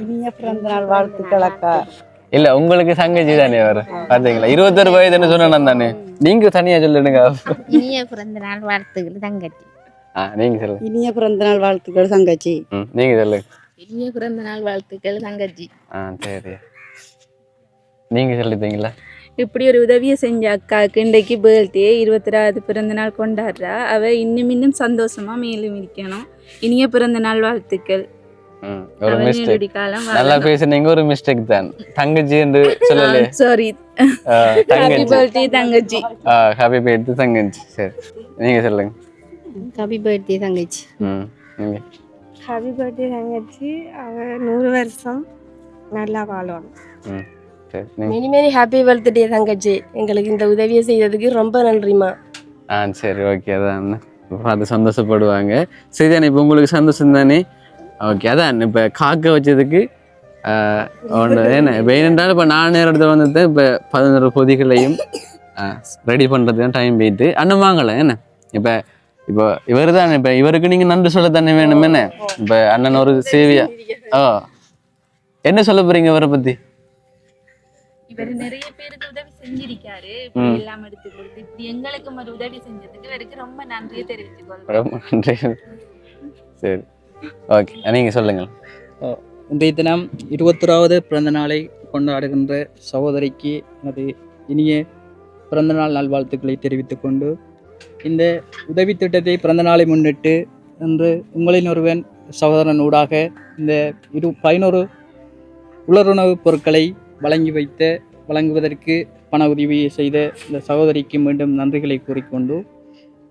இனிய பிறந்த நாள் வாழ்த்துக்கள் அக்கா இல்ல உங்களுக்கு தங்கச்சி தானே வர பாத்தீங்களா 21 வயதுன்னு சொன்னா தானே நீங்க தனியா சொல்லுங்க இனிய பிறந்த நாள் வாழ்த்துக்கள் தங்கச்சி நீங்க சொல்லுங்க இனிய பிறந்த நாள் வாழ்த்துக்கள் தங்கச்சி நீங்க சொல்லுங்க இனிய பிறந்த நாள் வாழ்த்துக்கள் தங்கச்சி சரி நீங்க சொல்லிட்டீங்களா இப்படி ஒரு உதவியை செஞ்ச அக்காவுக்கு இன்றைக்கு பர்த்டே 26வது பிறந்த நாள் கொண்டாடுறா அவ இன்னும் சந்தோஷமா மேலும் இருக்கணும் இனிய பிறந்த நாள் வாழ்த்துக்கள் ஒரு மிஸ்டேக் நல்லா பேசுனீங்க ஒரு மிஸ்டேக் தான் தங்கச்சி என்று சொல்லல சாரி ஹாப்பி பர்த்டே தங்கச்சி ஹாப்பி பர்த்டே தங்கச்சி சரி நீங்க சொல்லுங்க ஹாப்பி பர்த்டே தங்கச்சி நீங்க ஹாப்பி பர்த்டே தங்கச்சி அவ 100 வருஷம் நல்லா வாழுவாங்க மெனி ஹாப்பி பர்த்டே தங்கச்சி எங்களுக்கு இந்த உதவியை செய்ததுக்கு ரொம்ப நன்றிமா சரி ஓகே அதான் பார்த்து சந்தோஷப்படுவாங்க சரிதானே இப்போ உங்களுக்கு சந்தோஷம் தானே ஓகே அதான் இப்போ காக்க வச்சதுக்கு ஒன்று என்ன இப்போ ஏனென்றால் இப்போ நான் நேரத்தில் வந்துட்டு இப்போ 11 பொதிகளையும் ரெடி பண்ணுறது தான் டைம் போயிட்டு அண்ணன் வாங்கலை என்ன இப்போ இவர் தானே இப்போ இவருக்கு நீங்கள் நன்றி சொல்ல தானே வேணும் என்ன இப்போ அண்ணன் ஒரு சேவியா என்ன சொல்ல போறீங்க இவரை பற்றி இவர் நிறைய பேருக்கு உதவி செஞ்சிருக்காரு இப்படி எல்லாம் எடுத்து கொடுத்து இப்படி எங்களுக்கு ஒரு உதவி செஞ்சதுக்கு இவருக்கு ரொம்ப நன்றியை தெரிவித்துக்கொள்றேன் ரொம்ப நன்றி சரி ஓகே நீங்க சொல்லுங்க இன்றைய தினம் 21வது பிறந்த நாளை கொண்டாடுகின்ற சகோதரிக்கு எனது இனிய பிறந்தநாள் நல்வாழ்த்துக்களை தெரிவித்துக் கொண்டு இந்த உதவி திட்டத்தை பிறந்த நாளை முன்னிட்டு இன்று உங்களின் ஒருவன் சகோதரன் ஊடாக இந்த 11 உலருணவுப் பொருட்களை வழங்குவதற்கு பண உதவி செய்த இந்த சகோதரிக்கு மீண்டும் நன்றிகளை கூறிக்கொண்டு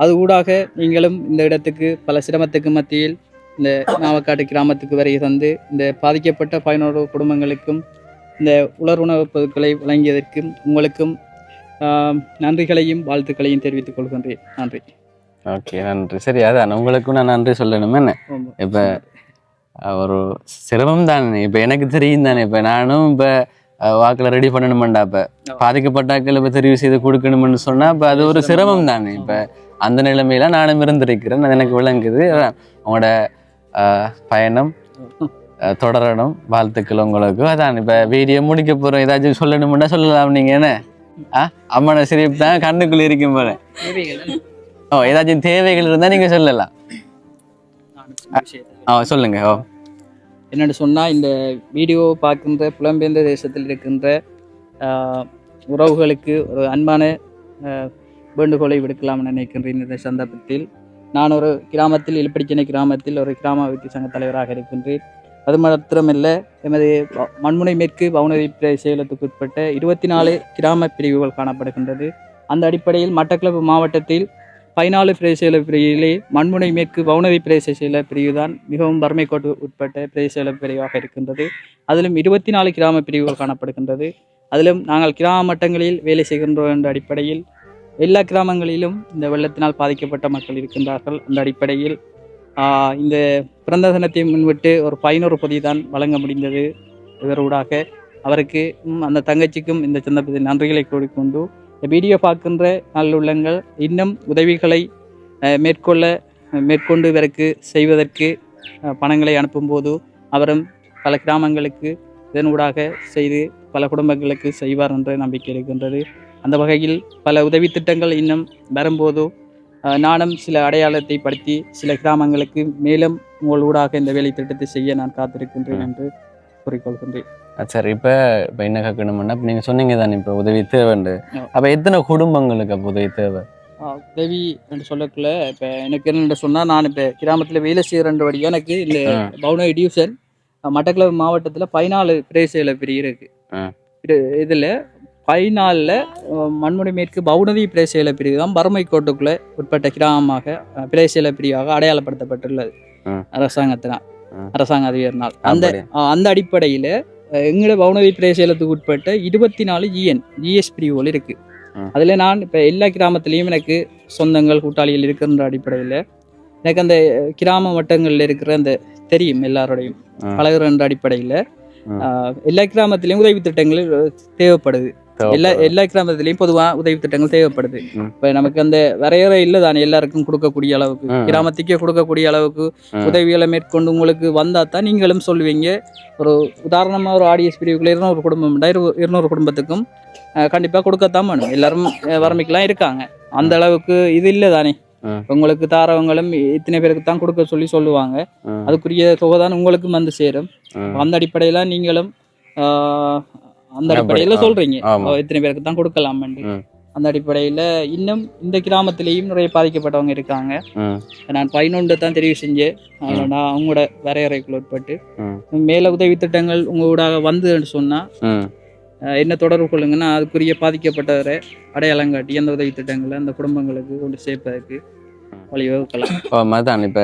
அது ஊடாக நீங்களும் இந்த இடத்துக்கு பல சிரமத்துக்கு மத்தியில் இந்த நாவக்காடு கிராமத்துக்கு வருகை தந்து இந்த பாதிக்கப்பட்ட 11 குடும்பங்களுக்கும் இந்த உலருணவுப் பொருட்களை வழங்கியதற்கும் உங்களுக்கும் நன்றிகளையும் வாழ்த்துக்களையும் தெரிவித்துக் கொள்கின்றேன். நன்றி. ஓகே, நன்றி. சரி, அதான் உங்களுக்கும் நான் நன்றி சொல்லணுமே. என்ன இப்போ ஒரு சிரமம் தானே, இப்போ எனக்கு தெரியும் தானே. இப்போ நானும் இப்போ வாக்கில் ரெடி பண்ணணுமெண்டா, இப்போ பாதிக்கப்பட்டாக்கள் இப்போ தெரிவு செய்து கொடுக்கணும்னு சொன்னால் இப்போ அது ஒரு சிரமம் தானே. இப்போ அந்த நிலைமையில நானும் இருந்திருக்கிறேன், அது எனக்கு விளங்குது. உங்களோட பயணம் தொடரணும், வாழ்த்துக்கள் உங்களுக்கு. அதான் இப்போ வீடியோ முடிக்க போகிறோம், ஏதாச்சும் சொல்லணும்னா சொல்லலாம். நீங்கள் என்ன அம்மனை சிரிப்பு தான் கண்ணுக்குள்ளே இருக்கும் போல. ஏதாச்சும் தேவைகள் இருந்தால் நீங்கள் சொல்லலாம். சொல்லுங்க. என்னென்னு சொன்னால், இந்த வீடியோ பார்க்கின்ற புலம்பெயர்ந்த தேசத்தில் இருக்கின்ற உறவுகளுக்கு ஒரு அன்பான வேண்டுகோளை விடுக்கலாம்னு நினைக்கின்றேன். இந்த சந்தர்ப்பத்தில் நான் ஒரு கிராமத்தில், இழுப்படிச்சனை கிராமத்தில் ஒரு கிராம அபிவிருத்தி சங்க தலைவராக இருக்கின்றேன். அது மாத்திரமல்ல, எமது மண்முனை மேற்கு வவுனதீவு பிரதேசத்துக்கு உட்பட்ட 24 கிராம பிரிவுகள் காணப்படுகின்றது. அந்த அடிப்படையில் மட்டக்களப்பு மாவட்டத்தில் 14 பிரதேச பிரிவிலே மண்முனை மேற்கு வவுனதீவு பிரதேச பிரிவு தான் மிகவும் வறுமைக்கோட்டு உட்பட்ட பிரதேச பிரிவாக இருக்கின்றது. அதிலும் 24 கிராம பிரிவுகள் காணப்படுகின்றது. அதிலும் நாங்கள் கிராம மட்டங்களில் வேலை செய்கின்றோம் என்ற அடிப்படையில் எல்லா கிராமங்களிலும் இந்த வெள்ளத்தினால் பாதிக்கப்பட்ட மக்கள் இருக்கின்றார்கள். அந்த அடிப்படையில் இந்த பிறந்த தினத்தை முன்விட்டு ஒரு 11 பொதி தான் வழங்க முடிந்தது. இவரூடாக அவருக்கு அந்த தங்கச்சிக்கும் இந்த சந்தர்ப்பத்தில் நன்றிகளை கூறிக்கொண்டு, இந்த வீடியோ பார்க்கின்ற நல்லுள்ளங்கள் இன்னும் உதவிகளை மேற்கொண்டு இவருக்கு செய்வதற்கு பணங்களை அனுப்பும்போது அவரும் பல கிராமங்களுக்கு இதனூடாக செய்து பல குடும்பங்களுக்கு செய்வார் என்ற நம்பிக்கை இருக்கின்றது. அந்த வகையில் பல உதவி திட்டங்கள் இன்னும் வரும்போது நானும் சில அடையாளத்தை படுத்தி சில கிராமங்களுக்கு மேலும் உங்களூடாக இந்த வேலை திட்டத்தை செய்ய நான் காத்திருக்கின்றேன் என்று கூறிக்கொள்கின்றேன். சரி, இப்போ என்ன கேட்கணும்னா, இப்போ நீங்கள் சொன்னீங்க தானே இப்போ உதவி தேவைண்டு. அப்போ எத்தனை குடும்பங்களுக்கு அப்போ உதவி தேவை? உதவி என்று சொல்லக்குள்ள இப்போ எனக்கு என்னென்று சொன்னால், நான் இப்போ கிராமத்தில் வேலை செய்கிறன்றபடியாக எனக்கு இந்த வவுனதீவு டிவிஷன் மட்டக்களப்பு மாவட்டத்தில் 14 பிரதேச பிரிவு இருக்குது. இதில் 14 மண்முனை மேற்கு வவுனதீவு பிரதேச பிரிவு தான் வறுமைக்கோட்டுக்குள்ளே உட்பட்ட கிராமமாக பிரதேச பிரிவாக அடையாளப்படுத்தப்பட்டுள்ளது அரசாங்க அதிகாரினால். அந்த அடிப்படையில் எங்களோட வவுனதீவு பிரதேசத்துக்கு உட்பட்ட 24 ஜிஎஸ் பிரிவுகள் இருக்கு. அதில் நான் இப்போ எல்லா கிராமத்திலையும் எனக்கு சொந்தங்கள் கூட்டாளிகள் இருக்குன்ற அடிப்படையில் எனக்கு அந்த கிராம வட்டங்களில் இருக்கிற அந்த தெரியும் எல்லாரோடையும் பழகுற அடிப்படையில் எல்லா கிராமத்திலையும் உதவி திட்டங்கள் தேவைப்படுது. எல்லா கிராமத்திலையும் பொதுவாக உதவி திட்டங்கள் தேவைப்படுது. இப்போ நமக்கு அந்த வரையறை இல்லை தானே எல்லாருக்கும் கொடுக்கக்கூடிய அளவுக்கு, கிராமத்துக்கே கொடுக்கக்கூடிய அளவுக்கு உதவிகளை மேற்கொண்டு உங்களுக்கு வந்தால் தான் நீங்களும் சொல்லுவீங்க. ஒரு உதாரணமாக ஒரு ஆடியஸ் பிரிவுக்குள்ள 200 குடும்பம் 200 குடும்பத்துக்கும் கண்டிப்பாக கொடுக்கத்தான் வேணும். எல்லாரும் வறுமைக்கெல்லாம் இருக்காங்க. அந்த அளவுக்கு இது இல்லை தானே. உங்களுக்கு தாரவங்களும் இத்தனை பேருக்கு தான் கொடுக்க சொல்லுவாங்க. அதுக்குரிய தொகை தான் உங்களுக்கும் வந்து சேரும். அந்த அடிப்படையில நீங்களும் அந்த அடிப்படையில சொல்றீங்க இத்தனை பேருக்கு தான் கொடுக்கலாம். அந்த அடிப்படையில இன்னும் இந்த கிராமத்திலேயும் நிறைய பாதிக்கப்பட்டவங்க இருக்காங்க. நான் 11 தான் தெரிவு செஞ்சேன். நான் அவங்களோட வரையறைக்குள் உட்பட்டு மேல உதவி திட்டங்கள் உங்களோட வந்துன்னு சொன்னா என்ன தொடர்பு கொள்ளுங்கன்னா, அதுக்குரிய பாதிக்கப்பட்டவரை அடையாளம் காட்டி அந்த உதவி திட்டங்களை அந்த குடும்பங்களுக்கு கொண்டு சேர்ப்பதற்கு வழிவகுக்கலாம். அதான் இப்போ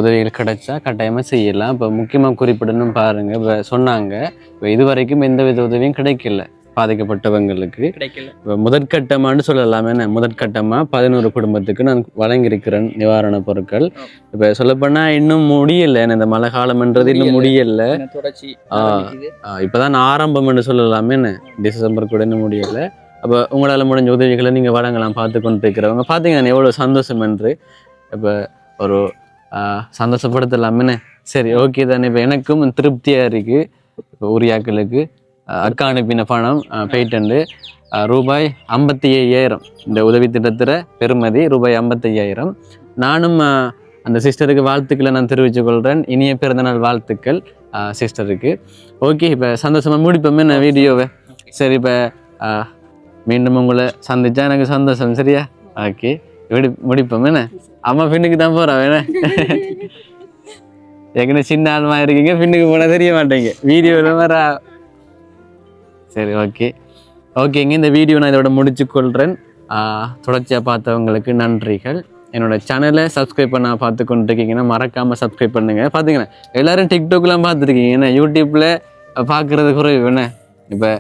உதவிகள் கிடைச்சா கட்டாயமாக செய்யலாம். இப்போ முக்கியமாக குறிப்பிடணும் பாருங்க, இப்போ சொன்னாங்க இப்போ இதுவரைக்கும் எந்தவித உதவியும் கிடைக்கல பாதிக்கப்பட்டவங்களுக்கு. இப்போ முதற்கட்டமானு சொல்லலாம். என்ன முதற்கட்டமாக 11 குடும்பத்துக்கு நான் வழங்கியிருக்கிறேன் நிவாரண பொருட்கள். இப்போ சொல்லப்போனால் இன்னும் முடியலை, இந்த மழை காலம்ன்றது இன்னும் முடியலை. இப்போதான் ஆரம்பம்னு சொல்லலாமே. என்ன டிசம்பர் கூட இன்னும் முடியலை. அப்போ உங்களால் முடிஞ்ச உதவிகளை நீங்கள் வழங்கலாம். பார்த்து கொண்டு இருக்கிறவங்க பார்த்தீங்கன்னா எவ்வளோ சந்தோஷம் என்று இப்போ ஒரு சந்தோஷப்படுத்தலாமே. சரி, ஓகே தானே. இப்போ எனக்கும் திருப்தியாக இருக்குது. இப்போ உரியாக்களுக்கு அக்கா அனுப்பின பணம் போயிட்டு ரூபாய் 55,000 இந்த உதவி திட்டத்தில் பெறுமதி ரூபாய் 55,000. நானும் அந்த சிஸ்டருக்கு வாழ்த்துக்களை நான் தெரிவித்துக் கொள்கிறேன். இனிய பிறந்தநாள் வாழ்த்துக்கள் சிஸ்டருக்கு. ஓகே, இப்போ சந்தோஷமாக முடிப்போமே நான் வீடியோவை. சரி, இப்போ மீண்டும் உங்களை சந்திச்சா எனக்கு சந்தோஷம். சரியா? ஓகே, முடிப்போம். என்ன அம்மா பின்னுக்கு தான் போகிறோம். வேணா ஏற்கனவே சின்ன ஆள்மா இருக்கீங்க, பின்னுக்கு போனால் தெரிய மாட்டேங்க வீடியோவில் வர. சரி, ஓகே. ஓகேங்க, இந்த வீடியோ நான் இதோட முடிச்சுக்கொள்கிறேன். தொடர்ச்சியாக பார்த்தவங்களுக்கு நன்றிகள். என்னோட சேனலை சப்ஸ்கிரைப் பண்ண பார்த்து கொண்டிருக்கீங்கன்னா மறக்காமல் சப்ஸ்கிரைப் பண்ணுங்கள். பார்த்தீங்கன்னா எல்லோரும் டிக்டாக்லாம் பார்த்துருக்கீங்க, ஏன்னா யூடியூப்பில் பார்க்குறது குறைவு என்ன. இப்போ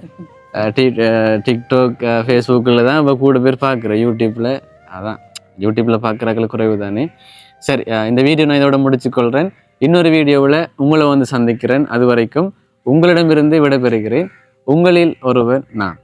டிக்டாக் ஃபேஸ்புக்கில் தான் இப்போ கூட பேர் பார்க்குறேன், யூடியூப்பில் அதான் யூடியூப்பில் பார்க்குறாக்கள் குறைவு தானே. சரி, இந்த வீடியோ நான் இதோட முடிச்சுக்கொள்கிறேன். இன்னொரு வீடியோவில் உங்களை வந்து சந்திக்கிறேன். அது வரைக்கும் உங்களிடமிருந்து விடைபெறுகிறேன். உங்களில் ஒருவர் நான்.